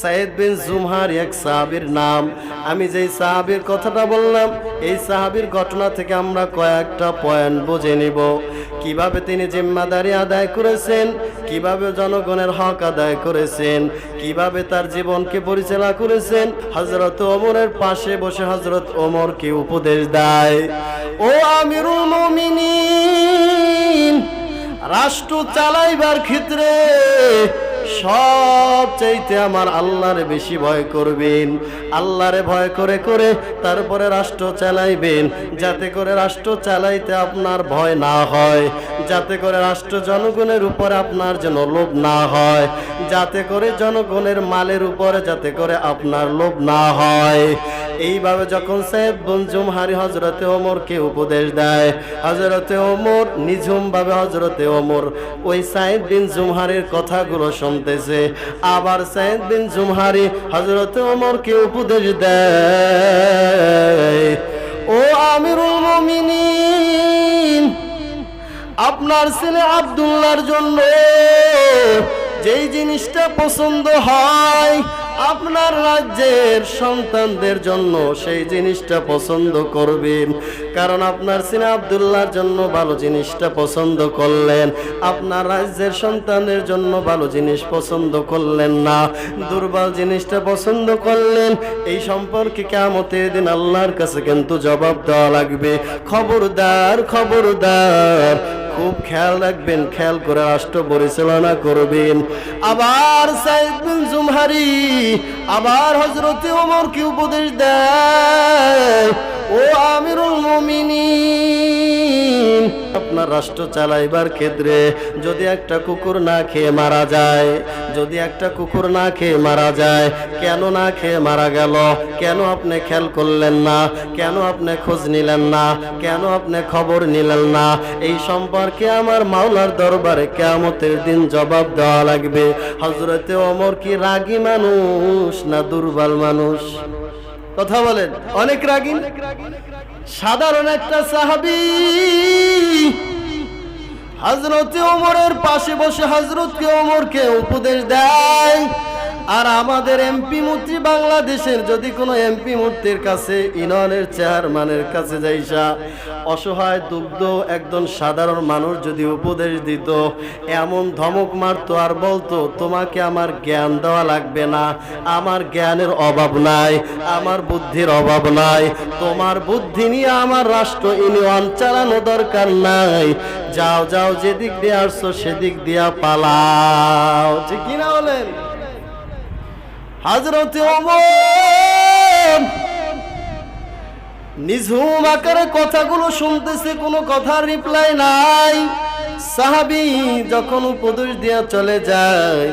সাইদ বিন জুমহার এক সাহাবীর নাম। আমি যেই সাহাবীর কথাটা বললাম, এই সাহাবীর ঘটনা থেকে আমরা কয়েকটা পয়েন্ট বুঝে নিব। কিভাবে তিনি জিম্মাদারি আদায় করেছেন, কিভাবে জনগণের হক আদায় করেছেন, কিভাবে তার জীবনকে পরিচালনা করেছেন। হযরত ওমরের পাশে বসে হযরত ওমরকে উপদেশ দেয়, ও আমিরুল মুমিনিন, রাষ্ট্র চালাইবার ক্ষেত্রে সবচাইতে আমার আল্লাহরে বেশি ভয় করবেন। আল্লাহরে ভয় করে করে তারপরে রাষ্ট্র চালাইবেন, যাতে করে রাষ্ট্র চালাইতে আপনার ভয় না হয়, যাতে করে রাষ্ট্র জনগণের উপরে আপনার যেন লোভ না হয়, যাতে করে জনগণের মালের উপরে যাতে করে আপনার লোভ না হয়। এইভাবে যখন সাইদ বিন জুমহারি হযরতে ওমরকে উপদেশ দেয়, হযরতে ওমর নিঝুমভাবে হযরতে ওমর ওই সাইদ বিন জুমহারির কথাগুলো শুনতেছে। আবার সাইদ বিন জুমহারি হযরতে ওমরকে উপদেশ দেয়, ও আমিরুল মুমিনিন, আপনার ছেলে আব্দুল্লাহর জন্য যেই জিনিসটা পছন্দ হয়, আপনার রাজ্যের সন্তানদের জন্য সেই জিনিসটা পছন্দ করবেন। কারণ আপনার ছেলে আব্দুল্লাহর জন্য ভালো জিনিসটা পছন্দ করলেন, আপনার রাজ্যের সন্তানের জন্য ভালো জিনিস পছন্দ করলেন না, দুর্বল জিনিসটা পছন্দ করলেন। এই সম্পর্কে কিয়ামতের দিন আল্লাহর কাছে কিন্তু জবাব দেওয়া লাগবে। খবরদার খবরদার, খুব খেয়াল রাখবেন, খেয়াল করে রাষ্ট্র পরিচালনা করবেন। আবার সাইদ বিন জুমহারি আবার হযরতে ওমরকে উপদেশ দেয়, ও আমিরুল মুমিনিন, আপনার রাষ্ট্র চালাইবার ক্ষেত্রে যদি একটা কুকুর না খেয়ে মারা যায়, যদি একটা কুকুর না খেয়ে মারা যায়, কেন না খেয়ে মারা গেল, কেন আপনি খেয়াল করলেন না, কেন আপনি খোঁজ নিলেন না, কেন আপনি খবর নিলেন না, এই সম্পর্কে আমার মাওলার দরবারে কিয়ামতের দিন জবাব দেওয়া লাগবে। হযরতে ওমর কি রাগী মানুষ না দুর্বল মানুষ? কথা বলেন, অনেক রাগী? সাধারণ একটা সাহাবী হযরতে ওমরের পাশে বসে হযরতকে ওমরকে উপদেশ দেয়। আর আমাদের এমপি মন্ত্রী বাংলাদেশের যদি কোনো এমপি মন্ত্রীর কাছে, ইউনিয়নের চেয়ারম্যানের কাছে যাইসা অসহায় দুগ্ধ একজন সাধারণ মানুষ যদি উপদেশ দিত, এমন ধমক মারতো আর বলতো, তোমাকে আমার জ্ঞান দেওয়া লাগবে না, আমার জ্ঞানের অভাব নাই, আমার বুদ্ধির অভাব নাই, তোমার বুদ্ধি নিয়ে আমার রাষ্ট্র ইউনিয়ন চালানো দরকার নাই, যাও যাও, যেদিক দিয়ে আসছো সেদিক দিয়া পালাও। ঠিক কিনা বলেন? হযরতে ওমর নিঝুম আকারে কথাগুলো শুনতেছে, কোনো কথার রিপ্লাই নাই। সাহাবী যখন উপদেশ দিয়া চলে যায়,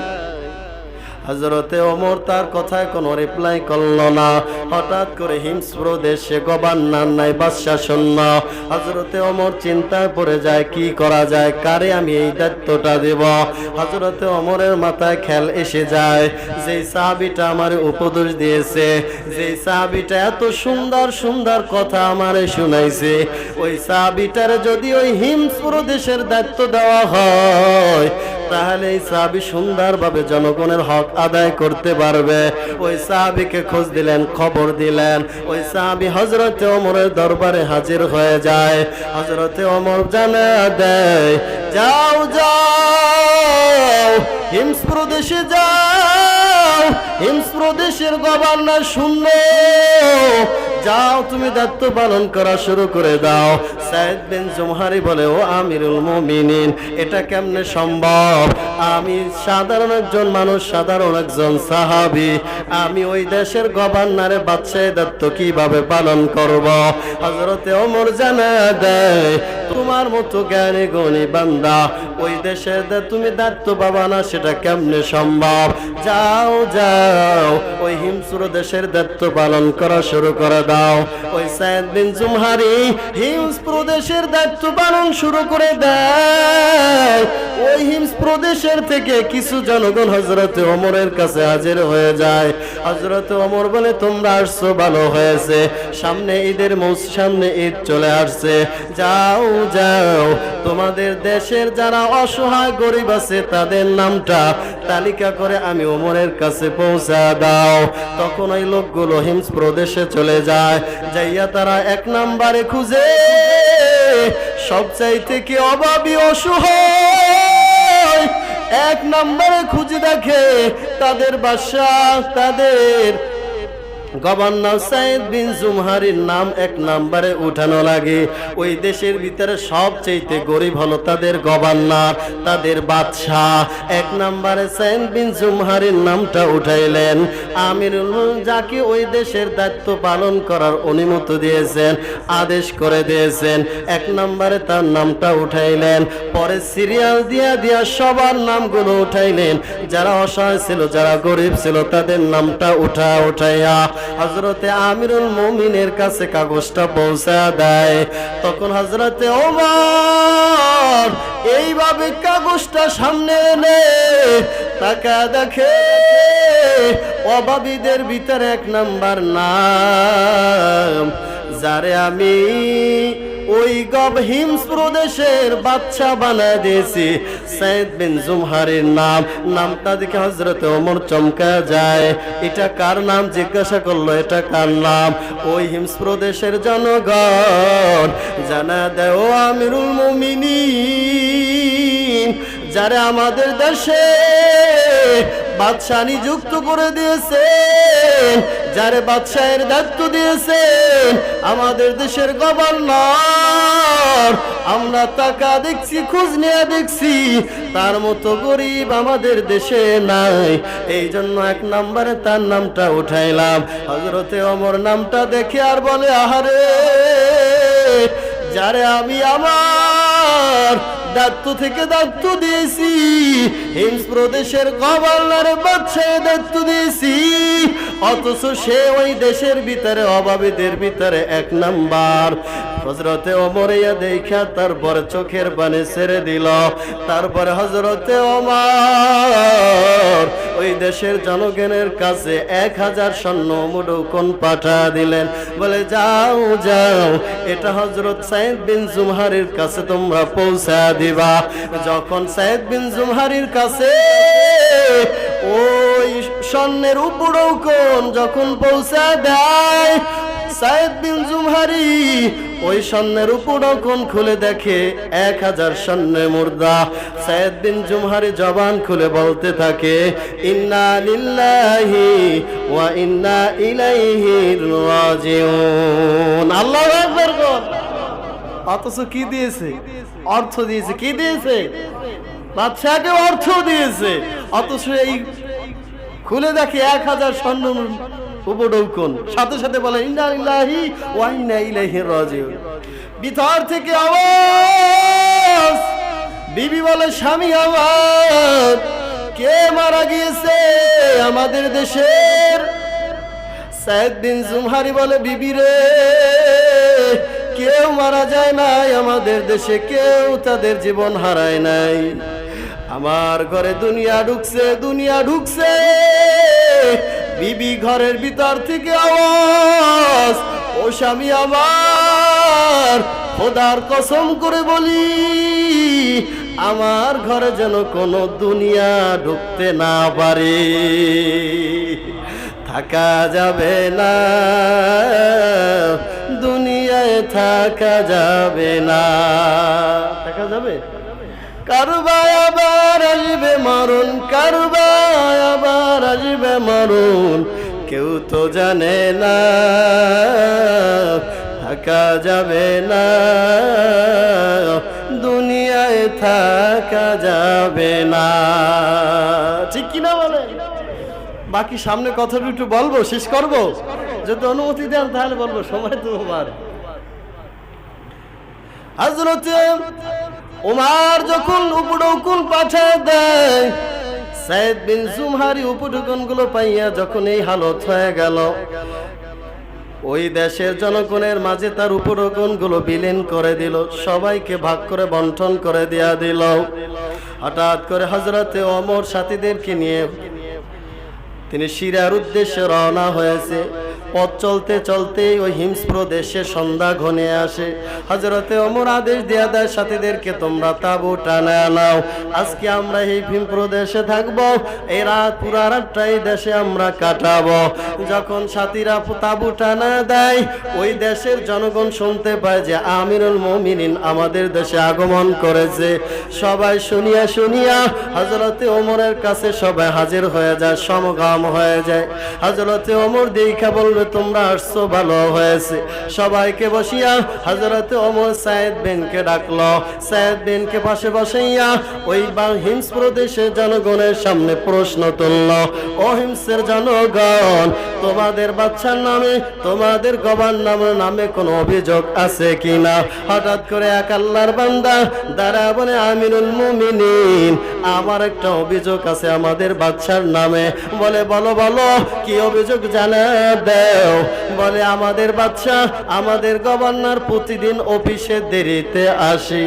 হযরতে ওমর তার কথায় কোনো রিপ্লাই করল না। হঠাৎ করে হিমস প্রদেশে গভর্নর নাই, বাদশা শূন্য। হযরতে ওমর চিন্তায় পড়ে যায়, কি করা যায়, কারে আমি এই দায়িত্বটা দেব। হযরতে ওমরের মাথায় খেয়াল এসে যায়, যেই সাহাবীটা আমারে উপদেশ দিয়েছে, যেই সাহাবীটা এত সুন্দর সুন্দর কথা আমারে শুনাইছে, ওই সাহাবীটারে যদি ওই হিমস প্রদেশের দায়িত্ব দেওয়া হয়, তাহলে এই সাহাবী সুন্দরভাবে জনগণের হক আদায় করতে পারবে। ওই সাহাবীকে খোঁজ দিলেন, খবর দিলেন। ওই সাহাবী হযরতে ওমরের দরবারে হাজির হয়ে যায়। হযরতে ওমর জানা দেয়, যাও যাও, হিমস প্রদেশে যাও, হিমস প্রদেশের গভর্নর শূন্য, যাও তুমি দায়িত্ব পালন করা শুরু করে দাও। সাইদ বিন জুমহারি বলে, ও আমিরুল মুমিনিন, এটা কেমনে সম্ভব? আমি সাধারণ একজন মানুষ, সাধারণ একজন সাহাবী, আমি ওই দেশের গভর্নরের বাদশাহের দায়িত্ব কিভাবে পালন করব? হযরতে ওমর জানা দেয়, তোমার মতো জ্ঞানী গুণী বান্দা ওই দেশের তুমি দায়িত্ব পাবা না, সেটা কেমনে সম্ভব? যাও যাও, ওই হিমসুর দেশের দায়িত্ব পালন করা শুরু করে দাও। ওই সাইদ বিন জুমহারি হিমস প্রদেশের দায়িত্ব পালন শুরু করে দেয়। ওই হিমস প্রদেশের থেকে কিছু জনগণ হযরতে ওমরের কাছে হাজির হয়ে যায়। হযরতে ওমর বলে, তোমরা আসছো ভালো হয়েছে, সামনে ঈদের সামনে ঈদ চলে আসছে, যাও যাও তোমাদের দেশের যারা অসহায় গরিব আছে তাদের নামটা তালিকা করে আমি ওমরের কাছে পৌঁছা দাও। তখন ওই লোকগুলো হিমস প্রদেশে চলে যায়, যাইয়া তারা 1 নম্বরে খুঁজে সবচাইতে কি অভাবী অসহায় 1 নম্বরে খুঁজে দেখে তাদের বাদশাহ, তাদের গভর্নর সাইদ বিন জুমহারির নাম 1 নম্বরে উঠানো লাগে। ওই দেশের ভিতরে সবচেয়ে গরিব হলো তাদের গভর্নর, তাদের বাদশাহ। 1 নম্বরে সাইদ বিন জুমহারির নামটা উঠাইলেন। আমিরুল মুমিনিন যাকে ওই দেশের দায়িত্ব পালন করার অনুমতি দিয়েছেন, আদেশ করে দিয়েছেন, 1 নম্বরে তার নামটা উঠাইলেন। পরে সিরিয়াল দিয়া সবার নামগুলো উঠাইলেন। যারা অসহায় ছিল, যারা গরিব ছিল, তাদের নামটা উঠাইয়া হযরতে আমিরুল মুমিনের কাছে কাগজটা পৌঁছা দেয়। তখন হযরতে ওমর এইভাবে কাগজটা সামনে এনে তাকা দেখে অভাবীদের ভিতরে 1 নাম্বার নাম, যারে আমি ওই হিমস প্রদেশের বাদশা বানায় দিয়েছি, সাইদ বিন জুমহারির নামটা দেখে হযরতে ওমর চমকা যায়। এটা কার নাম জিজ্ঞাসা করলো, এটা কার নাম? ওই হিমস প্রদেশের জনগণ জানা দেয় ও আমিরুল মুমিনিন, যারা আমাদের দেশে বাদশা নিযুক্ত করে দিয়েছেন, যারে বাদশাহের দায়িত্ব দিয়েছেন, আমাদের দেশের গভর্নর, আমরা টাকা দেখছি, খোঁজ নিয়ে দেখছি, তার মতো গরিব আমাদের দেশে নাই। এই জন্য 1 নম্বরে তার নামটা উঠাইলাম। হযরতে ওমর নামটা দেখে আর বলে, আহারে, যারে আমি আমার দায়িত্ব থেকে দায়িত্ব দিয়েছি, হিমস প্রদেশের গভর্নরের বাদশাহের দায়িত্ব দিয়েছি, অথচ সে ওই দেশের ভিতরে অভাবীদের ভিতরে 1 নাম্বার। হযরতে ওমর ইয়া দেখা তারপর চোখের পানি ছেড়ে দিল। তারপরে হযরতে ওমর ওই দেশের জনগণের কাছে 1000 স্বর্ণ মুদ্রা পাঠা দিলেন, বলে যাও যাও, এটা হযরত সাইদ বিন জুমহারির কাছে তোমরা পৌঁছা দিবা। যখন সাইদ বিন জুমহারির কাছে ওই স্বর্ণের উপড়ৌকন যখন পৌঁছা দেয়, সাইদ বিন জুমহারি ওই স্বর্ণের উপড়ৌকন খুলে দেখে 1000 স্বর্ণের মুদ্রা। সাইদ বিন জুমহারি জবান খুলে বলতে থাকে, ইন্না লিল্লাহি ওয়া ইন্না ইলাইহি রাজিউন। আল্লাহু আকবার। অথচ কি দিয়েছে? অর্থ দিয়েছে। কি দিয়েছে? বাদশাকে অর্থ দিয়েছে। অথচ এই খুলে দেখে 1000 স্বর্ণ উপঢৌকন, সাথে সাথে বলে ইন্না লিল্লাহি ওয়া ইন্না ইলাইহি রাজিউন। ভিতর থেকে আওয়াজ, বিবি বলে, স্বামী আমার, কে মারা গিয়েছে আমাদের দেশের? সাইদ বিন জুমহারি বলে, বিবি রে, কেউ মারা যায় নাই আমাদের দেশে, কেউ তাদের জীবন হারায় নাই। আমার ঘরে দুনিয়া ঢুকছে। বিবি ঘরের ভিতর থেকে আওয়াজ, ও স্বামী আমার, খোদার কসম করে বলি, আমার ঘরে যেন কোনো দুনিয়া ঢুকতে না পারে, থাকা যাবে না, দুনিয়ায় থাকা যাবে না। থাকা যাবে? কারবায় আবার আসবে মরণ, কারবায় আবার আসবে মরণ, কেউ তো জানে না, থাকা যাবে না, দুনিয়ায় থাকা যাবে না। ঠিক কিনা বলে? বাকি সামনে কথাটা একটু বলবো, শেষ করবো, যদি অনুমতি দেন তাহলে বলবো, সময় তো আমার। হযরতে ওমর যখন উপঢৌকন পাঠায় দেয়, সাইদ বিন জুমহারি উপঢৌকন গুলো পাইয়া যখন এই হালত হয়ে গেল, ওই দেশের জনগণের মাঝে তার উপঢৌকন গুলো বিলীন করে দিল, সবাইকে ভাগ করে বন্টন করে দেয়া দিল। হঠাৎ করে হযরতে ওমর সাথীদেরকে নিয়ে তিনি সিরিয়ার উদ্দেশ্যে রওনা হয়েছে। পথ চলতে চলতে ওই হিমস প্রদেশে সন্ধ্যা ঘনিয়ে আসে। হযরতে ওমর আদেশ দেয়া দেয় সাথীদেরকে, তোমরা তাঁবু টানা নাও, আজকে আমরা এই হিম প্রদেশে থাকবো, এই রাত পুরা রাতটা এই দেশে আমরা কাটাবো। যখন সাথীরা তাঁবু টানা দেয়, ওই দেশের জনগণ শুনতে পায় যে আমিরুল মুমিনিন আমাদের দেশে আগমন করেছে। সবাই শুনিয়া শুনিয়া হযরতে ওমরের কাছে সবাই হাজির হয়ে যায়, সমগাম হয়ে যায়। হযরতে ওমর দেখা বলবে, তোমরা আসছো, ভালো হয়েছে। সবাইকে বসিয়া হযরতে ওমর সাইদ বিনকে ডাকলো। সাইদ বিনকে পাশে বসাইয়া ওই হিমস প্রদেশের জনগণের সামনে প্রশ্ন তুলল, ও হিমসের জনগণ, তোমাদের বাচ্চার নামে, তোমাদের গভর্নরের নামে কোনো অভিযোগ আছে কিনা? হঠাৎ করে এক আল্লাহর বান্দা দাঁড়া বলে, আমিরুল মুমিনিন, আমার একটা অভিযোগ আছে আমাদের বাচ্চার নামে। বলে, বলো বলো, কি অভিযোগ জানা দাও। বলে, আমাদের বাচ্চা, আমাদের গভর্নর প্রতিদিন অফিসে দেরিতে আসে।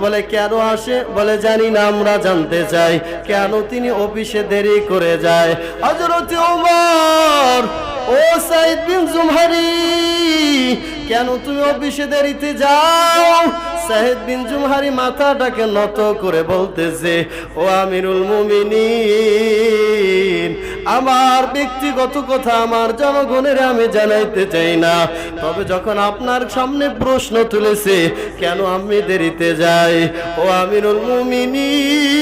বলে, কেন আসে? বলে, জানি না, আমরা জানতে চাই কেন তিনি অফিসে দেরি করে যায়। হযরত ওমর, ও সাইদ বিন জুমহারি, কেন তুমি অফিসে দেরিতে যাও? সাইদ বিন জুমহারি মাথাটাকে নত করে বলতেছে, ও আমিরুল মুমিনিন, আমার ব্যক্তিগত কথা আমার জনগণের আমি জানাইতে চাই না, তবে যখন আপনার সামনে প্রশ্ন তুলেছে কেন আমি দেরিতে যাই, ও আমিরুল মুমিনিন,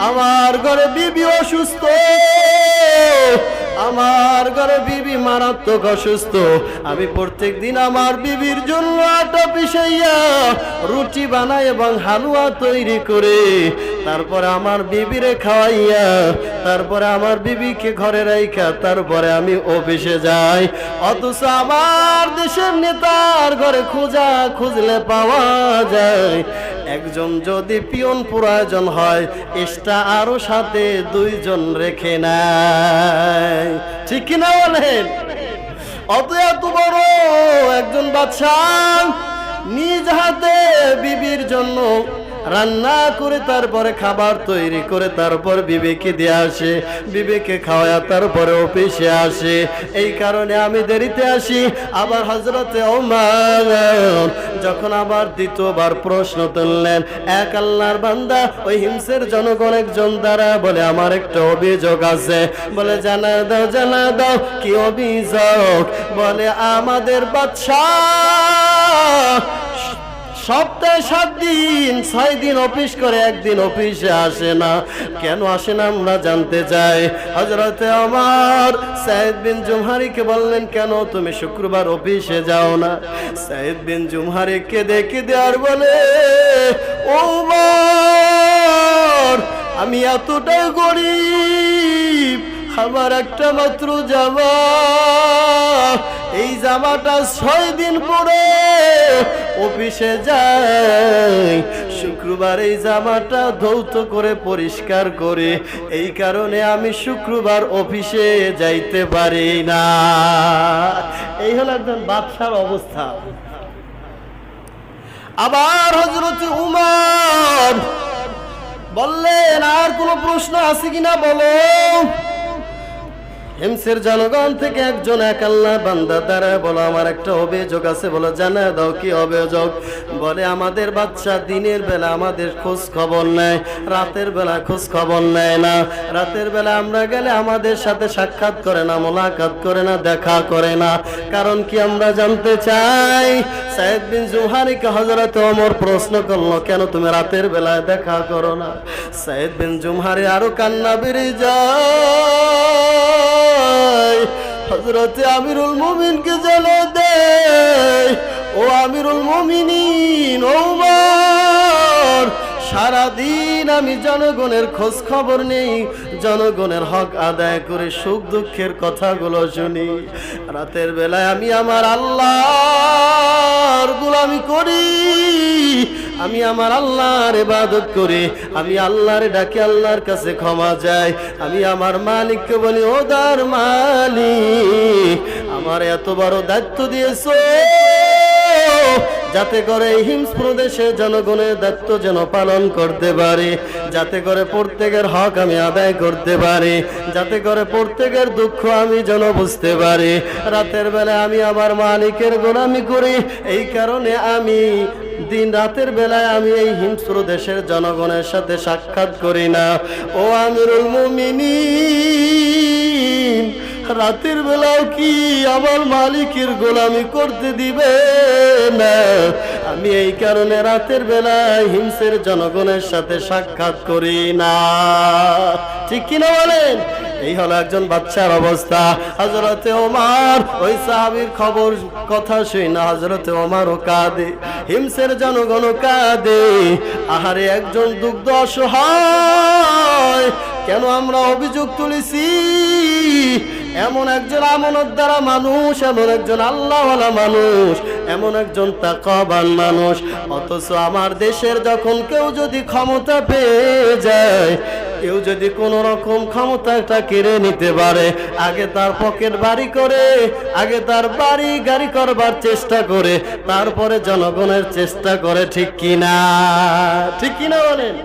আমার ঘরে বিবি অসুস্থ, আমার ঘরে বিবি মারাত্মক অসুস্থ। আমি প্রত্যেক দিন আমার বিবির জন্য আটা পিষাইয়া রুটি বানাই এবং হালুয়া তৈরি করে তারপরে আমার বিবিরে খাওয়াইয়া তারপরে আমার বিবিকে ঘরে রাইখা তারপরে আমি অফিসে যাই। অথচ আমার দেশের নেতার ঘরে খুঁজলে পাওয়া যায় একজন যদি পিয়ন প্রয়োজন হয় এক্সট্রা আরো সাথে 2 জন রেখে নেয়। ঠিক কিনা বলেন? অত এত বড় একজন বাদশাহ নিজ হাতে বিবির জন্য রান্না করে তারপরে খাবার তৈরি করে তারপর বিবিকে দিয়ে আসে, বিবিকে খাওয়া তারপরে অফিসে আসে। এই কারণে আমি দেরিতে আসি। আবার হযরতে ওমর যখন আবার দ্বিতীয়বার প্রশ্ন তুললেন, এক আল্লাহর বান্দা ওই হিমসের জনগণ একজন দ্বারা বলে, আমার একটা অভিযোগ আছে। বলে, জানা দাও কি অভিযোগ? বলে, আমাদের বাদশাহ সপ্তাহে 7 দিন 6 দিন অফিস করে, একদিন অফিসে আসে না। কেন আসে না আমরা জানতে চাই। হযরতে ওমর সাইদ বিন জুমহারিকে বললেন, কেন তুমি শুক্রবার অফিসে যাও না? সাইদ বিন জুমহারিকে দেখে দেওয়ার বলে, ওমর, আমি এতটাই গরিব, আমার একটা মাত্র জামা, এই জামাটা 6 দিন পরে অফিসে যাই। শুক্রবার এই জামাটা ধৌত করে পরিষ্কার করে, এই কারণে আমি শুক্রবার অফিসে যাইতে পারি না। এই হলো একজন বাদশার অবস্থা। আবার হযরত উমর বললেন, আর কোনো প্রশ্ন আছে কিনা বলো। হিমসের জনগণ থেকে একজন এক আল্লাহর বান্দা দ্বারা বলো, আমার একটা অভিযোগ আছে। বলো, জানা দাও কি অভিযোগ? বলে, আমাদের বাচ্চা দিনের বেলা আমাদের খোঁজ খবর নেয়, রাতের বেলা খোঁজ খবর নেয় না। রাতের বেলা আমরা গেলে আমাদের সাথে সাক্ষাৎ করে না, মোলাকাত করে না, দেখা করে না। কারণ কি আমরা জানতে চাই। সাইদ বিন জুমহারিকে হযরত ওমর প্রশ্ন করলো, কেন তুমি রাতের বেলায় দেখা করো না? সাইদ বিন জুমহারি আরো কান্না বেড়ে যায়। হযরতে আমিরুল মুমিনকে জানিয়ে দেয়, ও আমিরুল মুমিনিন ওমর, সারাদিন আমি জনগণের খোঁজ খবর নেই, জনগণের হক আদায় করে সুখ দুঃখের কথাগুলো শুনি। রাতের বেলায় আমি আমার আল্লাহর গোলামি করি, আমি আমার আল্লাহর ইবাদত করি, আমি আল্লাহর ডাকি, আল্লাহর কাছে ক্ষমা চাই। আমি আমার মালিককে বলি, ও দার মালিক, আমার এত বড় দায়িত্ব দিয়েছো, যাতে করে এই হিমস প্রদেশে জনগণের দায়িত্ব যেন পালন করতে পারি, যাতে করে প্রত্যেকের হক আমি আদায় করতে পারি, যাতে করে প্রত্যেকের দুঃখ আমি যেন বুঝতে পারি। রাতের বেলা আমি আমার মালিকের গোলামি করি, এই কারণে আমি দিন রাতের বেলায় আমি এই হিংস্র দেশের জনগণের সাথে সাক্ষাৎ করি না। ও আমিরুল মুমিনিন, রাতের বেলাও কি আমার মালিকের গোলামি করতে দিবে না? আমি এই কারণে রাতের বেলায় হিংসের জনগণের সাথে সাক্ষাৎ করি না। ঠিক কিনা বলেন? এই হলো একজন বাদশার অবস্থা। হযরতে ওমর ওই সাহাবীর খবর কথা শুনে হযরতে ওমরও কাঁদে, হিমসের জনগণও কাঁদে। আহারে একজন দুগ্ধ অসহায়, কেন আমরা অভিযোগ তুলেছি? এমন একজন আমানতদার মানুষ, এমন একজন আল্লাহওয়ালা মানুষ, এমন একজন তাকওয়াবান মানুষ, অথচ আমার দেশের যখন কেউ যদি ক্ষমতা পেয়ে যায়, কেউ যদি কোন রকম ক্ষমতাটা কেড়ে নিতে পারে, আগে তার পকেট বাড়ি করে, আগে তার বাড়ি গাড়ি করবার চেষ্টা করে, তারপরে জনগণের চেষ্টা করে। ঠিক কিনা? ঠিক কিনা বলেন?